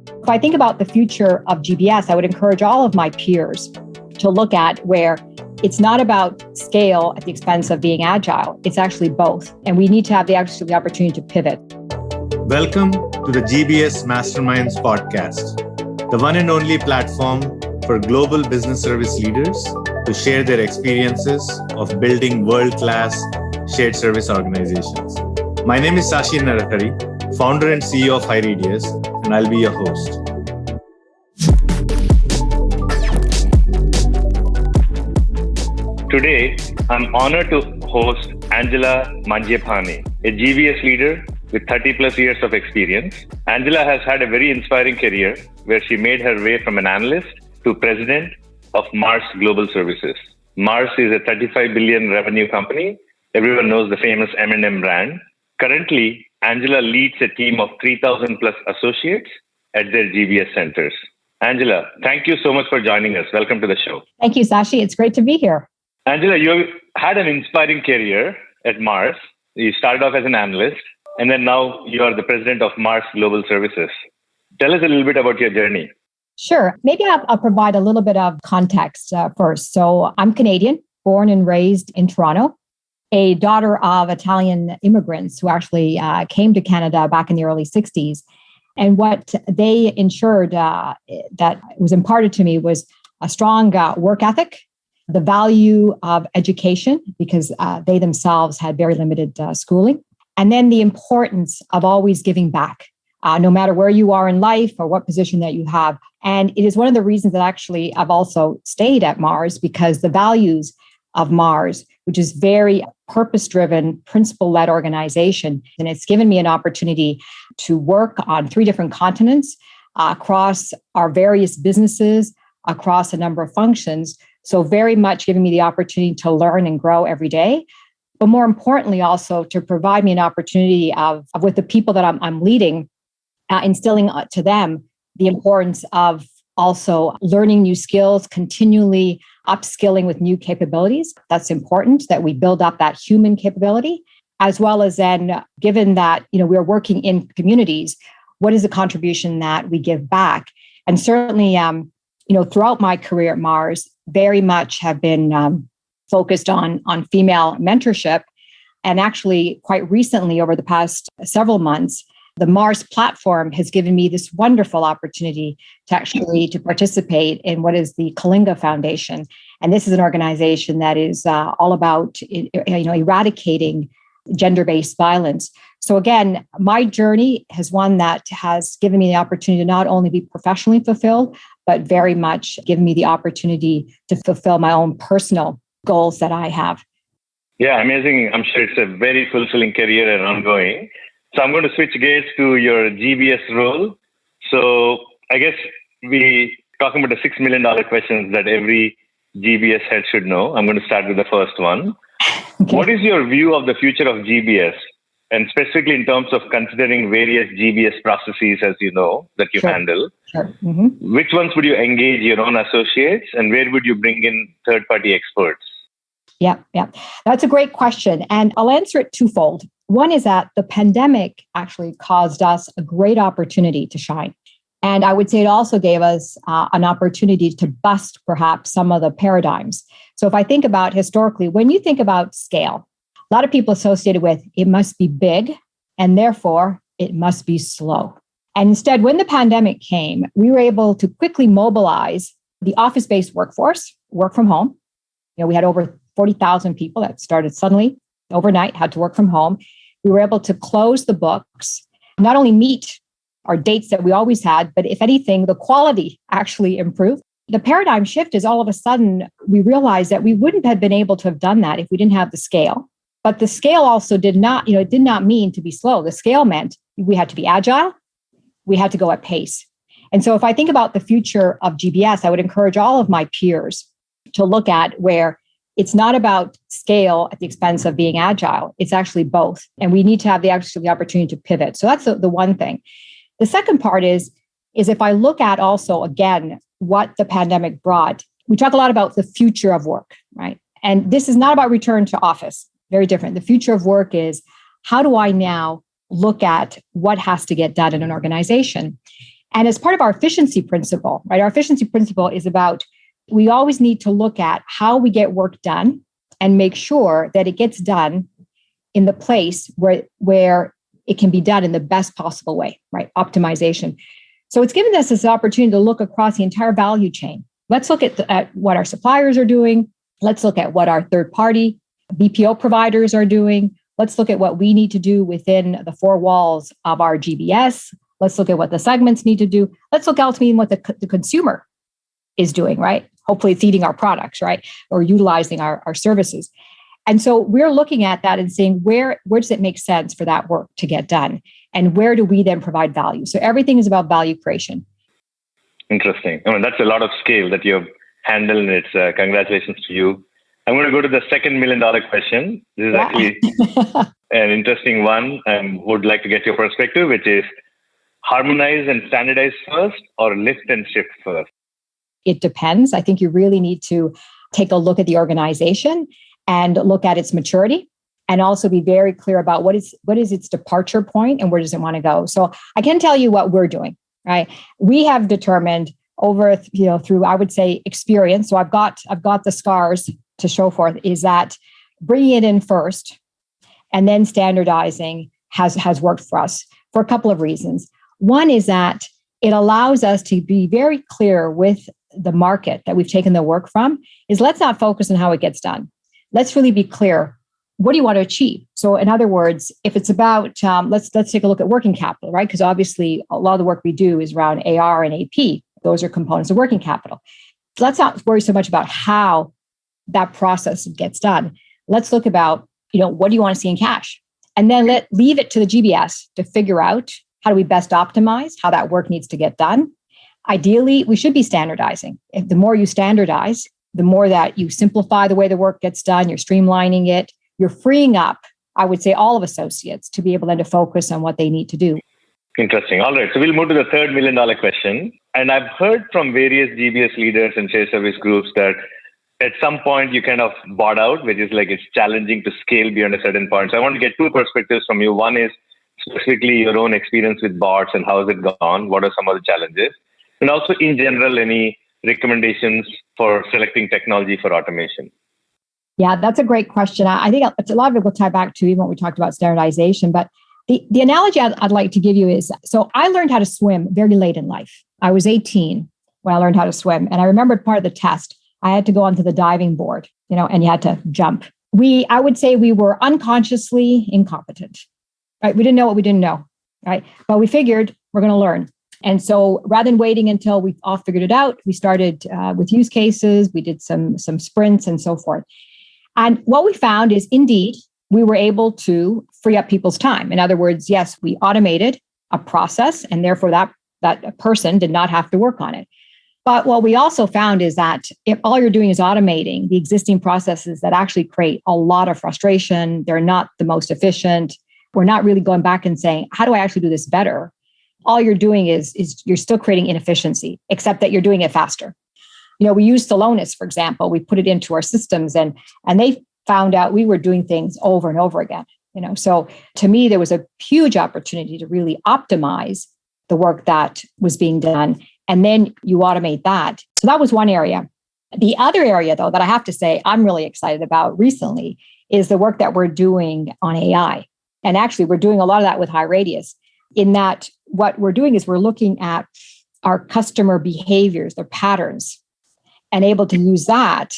If I think about the future of GBS, I would encourage all of my peers to look at where it's not about scale at the expense of being agile. It's actually both. And we need to have the opportunity to pivot. Welcome to the GBS Masterminds podcast, the one and only platform for global business service leaders to share their experiences of building world-class shared service organizations. My name is 𝗔𝗯cie 𝗦𝗲, founder and CEO of Harmonize, and I'll be your host. Today, I'm honored to host Angela Mangiapane, a GBS leader with 30 plus years of experience. Angela has had a very inspiring career where she made her way from an analyst to president of Mars Global Services. Mars is a 35 billion revenue company. Everyone knows the famous M&M brand. Currently, Angela leads a team of 3,000 plus associates at their GBS centers. Angela, thank you so much for joining us. Welcome to the show. Thank you, 𝗔𝗯cie. It's great to be here. Angela, you had an inspiring career at Mars. You started off as an analyst, and then now you are the president of Mars Global Services. Tell us a little bit about your journey. Sure. Maybe I'll provide a little bit of context first. So I'm Canadian, born and raised in Toronto, a daughter of Italian immigrants who actually came to Canada back in the early 60s. And what they ensured that was imparted to me was a strong work ethic, the value of education, because they themselves had very limited schooling, and then the importance of always giving back, no matter where you are in life or what position that you have. And it is one of the reasons that actually I've also stayed at Mars, because the values of Mars, which is very purpose-driven, principle-led organization, and it's given me an opportunity to work on 3 different continents across our various businesses, across a number of functions. So very much giving me the opportunity to learn and grow every day, but more importantly, also to provide me an opportunity of with the people that I'm leading, instilling to them the importance of also learning new skills, continually upskilling with new capabilities. That's important that we build up that human capability, as well as then, given that we're working in communities, what is the contribution that we give back? And certainly, throughout my career at Mars, very much have been focused on female mentorship. And actually, quite recently, over the past several months, the Mars platform has given me this wonderful opportunity to participate in what is the 𝗂𝘁 Foundation. And this is an organization that is all about eradicating gender-based violence. So again, my journey has one that has given me the opportunity to not only be professionally fulfilled, but very much given me the opportunity to fulfill my own personal goals that I have. Yeah, amazing. I'm sure it's a very fulfilling career and ongoing. So I'm going to switch gears to your GBS role. So I guess we talking about the $6 million questions that every GBS head should know. I'm going to start with the first one. Okay. What is your view of the future of GBS? And specifically in terms of considering various GBS processes, as you know, that you handle. Sure. Mm-hmm. Which ones would you engage your own associates, and where would you bring in third-party experts? Yeah. That's a great question. And I'll answer it twofold. One is that the pandemic actually caused us a great opportunity to shine. And I would say it also gave us an opportunity to bust perhaps some of the paradigms. So if I think about historically, when you think about scale, a lot of people associated with it must be big and therefore it must be slow. And instead, when the pandemic came, we were able to quickly mobilize the office-based workforce, work from home. We had over 40,000 people that started suddenly overnight, had to work from home. We were able to close the books, not only meet our dates that we always had, but if anything, the quality actually improved. The paradigm shift is all of a sudden, we realized that we wouldn't have been able to have done that if we didn't have the scale. But the scale also did not mean to be slow. The scale meant we had to be agile. We had to go at pace. And so if I think about the future of GBS, I would encourage all of my peers to look at where it's not about scale at the expense of being agile. It's actually both. And we need to have the opportunity to pivot. So that's the one thing. The second part is if I look at also, again, what the pandemic brought, we talk a lot about the future of work, right? And this is not about return to office, very different. The future of work is how do I now look at what has to get done in an organization? And as part of our efficiency principle, right? Our efficiency principle is about, we always need to look at how we get work done and make sure that it gets done in the place where it can be done in the best possible way, right? Optimization. So it's given us this opportunity to look across the entire value chain. Let's look at what our suppliers are doing. Let's look at what our third-party BPO providers are doing. Let's look at what we need to do within the four walls of our GBS. Let's look at what the segments need to do. Let's look ultimately at what the consumer is doing, right? Hopefully it's eating our products, right? Or utilizing our services. And so we're looking at that and saying, where does it make sense for that work to get done? And where do we then provide value? So everything is about value creation. Interesting. I mean, that's a lot of scale that you've handled, and it's congratulations to you. I'm going to go to the second $1 million question. This is actually an interesting one. I would like to get your perspective, which is harmonize and standardize first or lift and shift first? It depends. I think you really need to take a look at the organization and look at its maturity, and also be very clear about what is its departure point and where does it want to go. So I can tell you what we're doing, right? We have determined over, through, I would say, experience. So I've got the scars to show forth, is that bringing it in first and then standardizing has worked for us for a couple of reasons. One is that it allows us to be very clear with the market that we've taken the work from, is let's not focus on how it gets done. Let's really be clear. What do you want to achieve? So in other words, if it's about, let's take a look at working capital, right? Because obviously a lot of the work we do is around AR and AP. Those are components of working capital. So let's not worry so much about how that process gets done. Let's look about, what do you want to see in cash? And then leave it to the GBS to figure out how do we best optimize how that work needs to get done. Ideally, we should be standardizing. If the more you standardize, the more that you simplify the way the work gets done, you're streamlining it, you're freeing up, I would say, all of associates to be able then to focus on what they need to do. Interesting. All right. So we'll move to the third $1 million question. And I've heard from various GBS leaders and shared service groups that at some point you kind of bought out, which is like it's challenging to scale beyond a certain point. So I want to get two perspectives from you. One is specifically your own experience with bots and how has it gone? What are some of the challenges? And also in general, any recommendations for selecting technology for automation? Yeah, that's a great question. I think a lot of it will tie back to even what we talked about standardization. But the analogy I'd like to give you is, so I learned how to swim very late in life. I was 18 when I learned how to swim. And I remembered part of the test, I had to go onto the diving board, and you had to jump. I would say we were unconsciously incompetent, right? We didn't know what we didn't know, right? But we figured we're going to learn. And so rather than waiting until we all figured it out, we started with use cases. We did some sprints and so forth. And what we found is, indeed, we were able to free up people's time. In other words, yes, we automated a process, and therefore that person did not have to work on it. But what we also found is that if all you're doing is automating the existing processes that actually create a lot of frustration, they're not the most efficient. We're not really going back and saying, how do I actually do this better? All you're doing is you're still creating inefficiency, except that you're doing it faster. We use Celonis, for example. We put it into our systems, and they found out we were doing things over and over again. So to me, there was a huge opportunity to really optimize the work that was being done, and then you automate that. So that was one area. The other area, though, that I have to say I'm really excited about recently is the work that we're doing on AI. And actually, we're doing a lot of that with HighRadius, in that what we're doing is we're looking at our customer behaviors, their patterns, and able to use that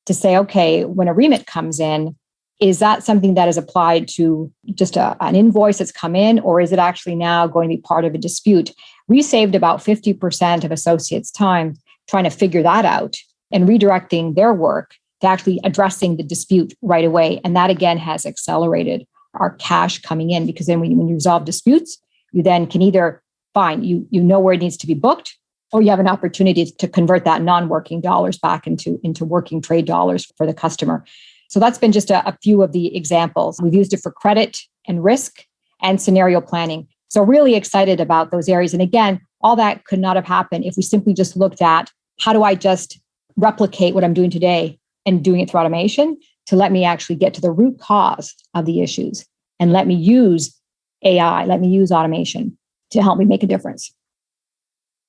to say, okay, when a remit comes in, is that something that is applied to just an invoice that's come in, or is it actually now going to be part of a dispute? We saved about 50% of associates' time trying to figure that out and redirecting their work to actually addressing the dispute right away. And that, again, has accelerated our cash coming in, because then when you resolve disputes, you then can either you know where it needs to be booked, or you have an opportunity to convert that non-working dollars back into working trade dollars for the customer. So that's been just a few of the examples. We've used it for credit and risk and scenario planning. So really excited about those areas. And again, all that could not have happened if we simply just looked at how do I just replicate what I'm doing today and doing it through automation to let me actually get to the root cause of the issues, and let me use AI, let me use automation to help me make a difference.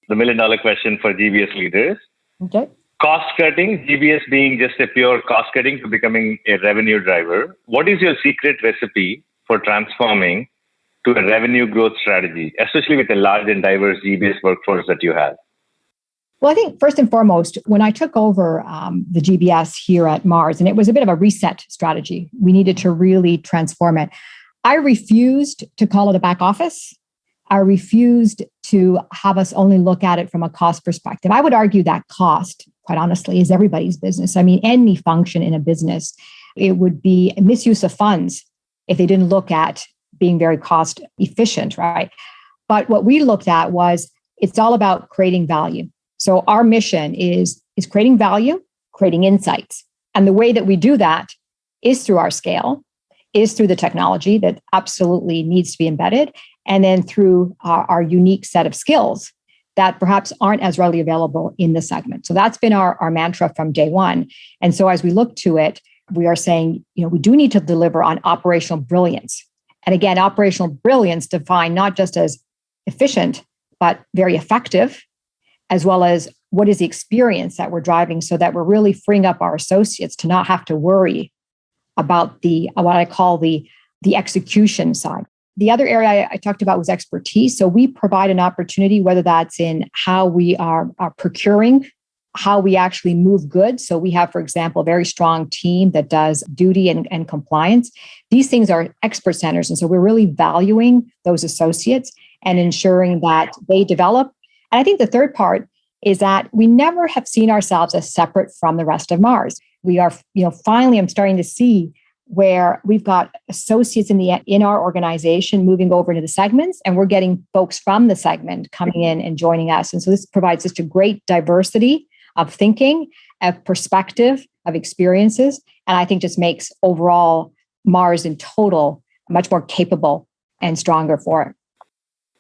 the $1 million question for GBS leaders. Okay. Cost cutting, GBS being just a pure cost cutting to becoming a revenue driver. What is your secret recipe for transforming to a revenue growth strategy, especially with a large and diverse GBS workforce that you have? Well, I think first and foremost, when I took over the GBS here at Mars, and it was a bit of a reset strategy, we needed to really transform it. I refused to call it a back office. I refused to have us only look at it from a cost perspective. I would argue that cost, quite honestly, is everybody's business. I mean, any function in a business, it would be a misuse of funds if they didn't look at being very cost efficient, right? But what we looked at was it's all about creating value. So our mission is creating value, creating insights. And the way that we do that is through our scale, is through the technology that absolutely needs to be embedded, and then through our unique set of skills that perhaps aren't as readily available in the segment. So that's been our mantra from day one. And so as we look to it, we are saying, we do need to deliver on operational brilliance. And again, operational brilliance defined not just as efficient, but very effective, as well as what is the experience that we're driving so that we're really freeing up our associates to not have to worry about what I call the execution side. The other area I talked about was expertise. So we provide an opportunity, whether that's in how we are procuring, how we actually move goods. So we have, for example, a very strong team that does duty and compliance. These things are expert centers. And so we're really valuing those associates and ensuring that they develop. And I think the third part is that we never have seen ourselves as separate from the rest of Mars. We are, finally, I'm starting to see where we've got associates in our organization moving over into the segments, and we're getting folks from the segment coming in and joining us. And so this provides just a great diversity of thinking, of perspective, of experiences, and I think just makes overall Mars in total much more capable and stronger for it.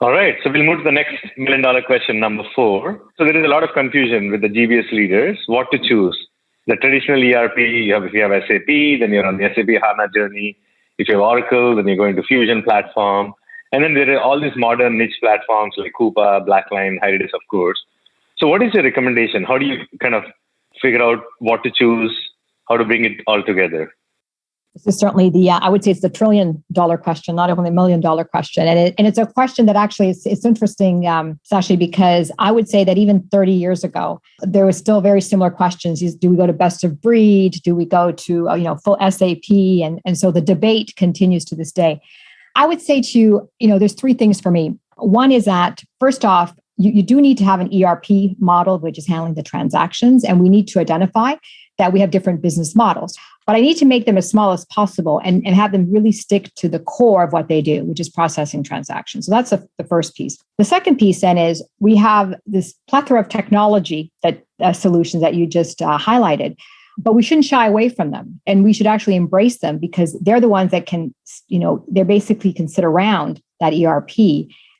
All right. So we'll move to the next $1 million question, number 4. So there is a lot of confusion with the GBS leaders, what to choose. The traditional ERP, if you have SAP, then you're on the SAP HANA journey. If you have Oracle, then you're going to Fusion platform. And then there are all these modern niche platforms like Coupa, Blackline, HighRadius, of course. So what is your recommendation? How do you kind of figure out what to choose, how to bring it all together? This is certainly I would say it's the $1 trillion question, not only $1 million question. And it's a question that actually it's interesting, Sashi, because I would say that even 30 years ago, there was still very similar questions. Do we go to best of breed? Do we go to, full SAP? And so the debate continues to this day. I would say to you, there's 3 things for me. One is that first off, you do need to have an ERP model, which is handling the transactions. And we need to identify that we have different business models. But I need to make them as small as possible and have them really stick to the core of what they do, which is processing transactions. So that's the first piece. The second piece then is we have this plethora of technology solutions that you just highlighted, but we shouldn't shy away from them. And we should actually embrace them because they're the ones that can, they're basically can sit around that ERP.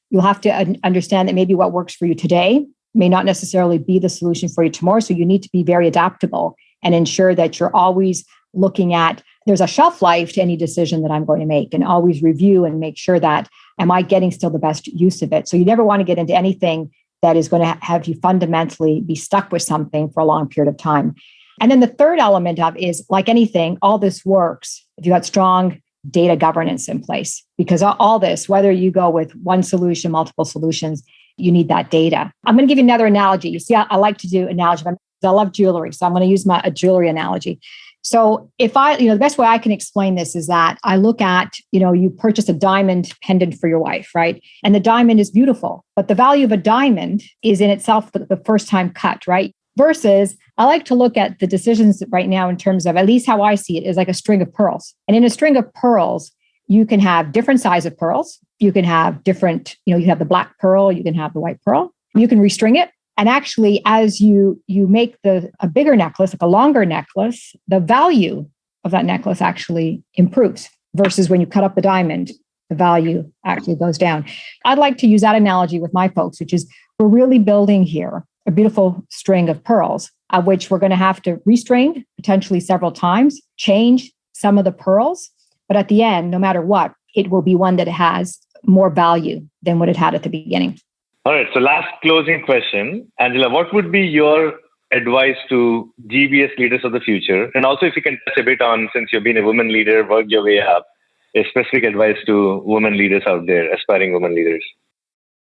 You'll have to understand that maybe what works for you today may not necessarily be the solution for you tomorrow. So you need to be very adaptable and ensure that you're always looking at, there's a shelf life to any decision that I'm going to make, and always review and make sure that, am I getting still the best use of it? So you never want to get into anything that is going to have you fundamentally be stuck with something for a long period of time. And then the third element of is, like anything, all this works if you got strong data governance in place, because all this, whether you go with one solution, multiple solutions, you need that data. I'm going to give you another analogy. You see, I like to do analogy. I love jewelry, so I'm going to use a jewelry analogy. So if the best way I can explain this is that I look at, you purchase a diamond pendant for your wife, right? And the diamond is beautiful, but the value of a diamond is in itself the first time cut, right? Versus I like to look at the decisions right now in terms of, at least how I see it, is like a string of pearls. And in a string of pearls, you can have different size of pearls. You can have different, you have the black pearl, you can have the white pearl. You can restring it. And actually, as you make a bigger necklace, like a longer necklace, the value of that necklace actually improves versus when you cut up the diamond, the value actually goes down. I'd like to use that analogy with my folks, which is we're really building here a beautiful string of pearls, of which we're going to have to restring potentially several times, change some of the pearls. But at the end, no matter what, it will be one that has more value than what it had at the beginning. All right. So last closing question, Angela, what would be your advice to GBS leaders of the future? And also if you can touch a bit on, since you've been a woman leader, worked your way up, a specific advice to women leaders out there, aspiring women leaders.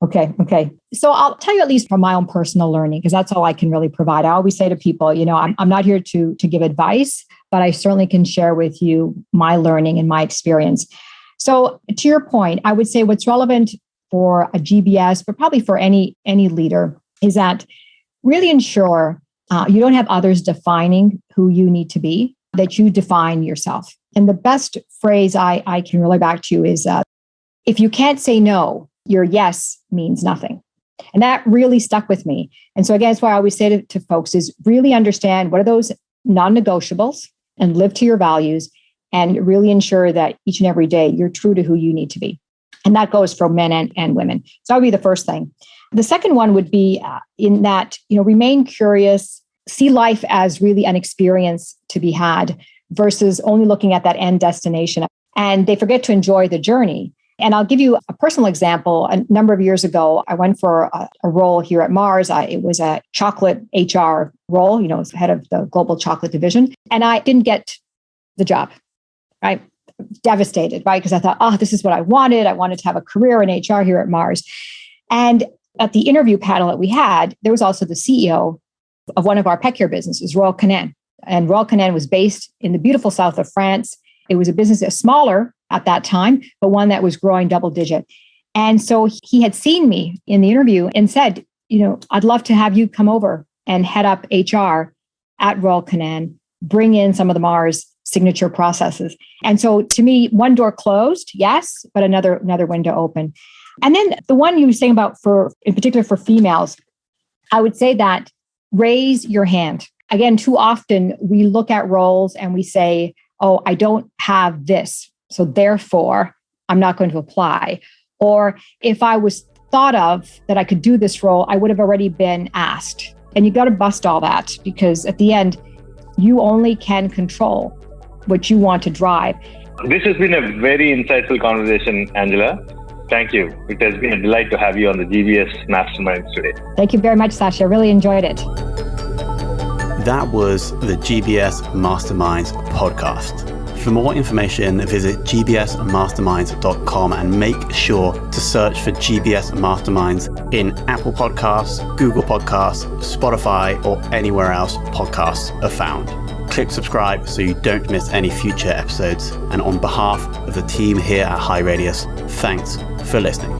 Okay. So I'll tell you at least from my own personal learning, because that's all I can really provide. I always say to people, I'm not here to give advice, but I certainly can share with you my learning and my experience. So to your point, I would say what's relevant for a GBS, but probably for any leader, is that really ensure you don't have others defining who you need to be, that you define yourself. And the best phrase I can relay back to you is, if you can't say no, your yes means nothing. And that really stuck with me. And so again, that's why I always say to folks is really understand what are those non-negotiables and live to your values and really ensure that each and every day you're true to who you need to be. And that goes for men and women. So that would be the first thing. The second one would be in that, remain curious, see life as really an experience to be had versus only looking at that end destination. And they forget to enjoy the journey. And I'll give you a personal example. A number of years ago, I went for a role here at Mars. It was a chocolate HR role, as head of the global chocolate division. And I didn't get the job, right? Devastated, right? Because I thought, this is what I wanted. I wanted to have a career in HR here at Mars. And at the interview panel that we had, there was also the CEO of one of our pet care businesses, 𝗔𝗯cie. And 𝗔𝗯cie was based in the beautiful south of France. It was a business that's smaller at that time, but one that was growing double digit. And so he had seen me in the interview and said, I'd love to have you come over and head up HR at 𝗔𝗯cie, bring in some of the Mars signature processes. And so to me, one door closed, yes, but another window open. And then the one you were saying about in particular for females, I would say that raise your hand. Again, too often we look at roles and we say, I don't have this, so therefore I'm not going to apply. Or if I was thought of that I could do this role, I would have already been asked. And you got to bust all that, because at the end, you only can control what you want to drive. This has been a very insightful conversation, Angela. Thank you. It has been a delight to have you on the GBS Masterminds today. Thank you very much, Sasha. I really enjoyed it. That was the GBS Masterminds podcast. For more information, visit gbsmasterminds.com and make sure to search for GBS Masterminds in Apple Podcasts, Google Podcasts, Spotify, or anywhere else podcasts are found. Click subscribe so you don't miss any future episodes. And on behalf of the team here at High Radius, thanks for listening.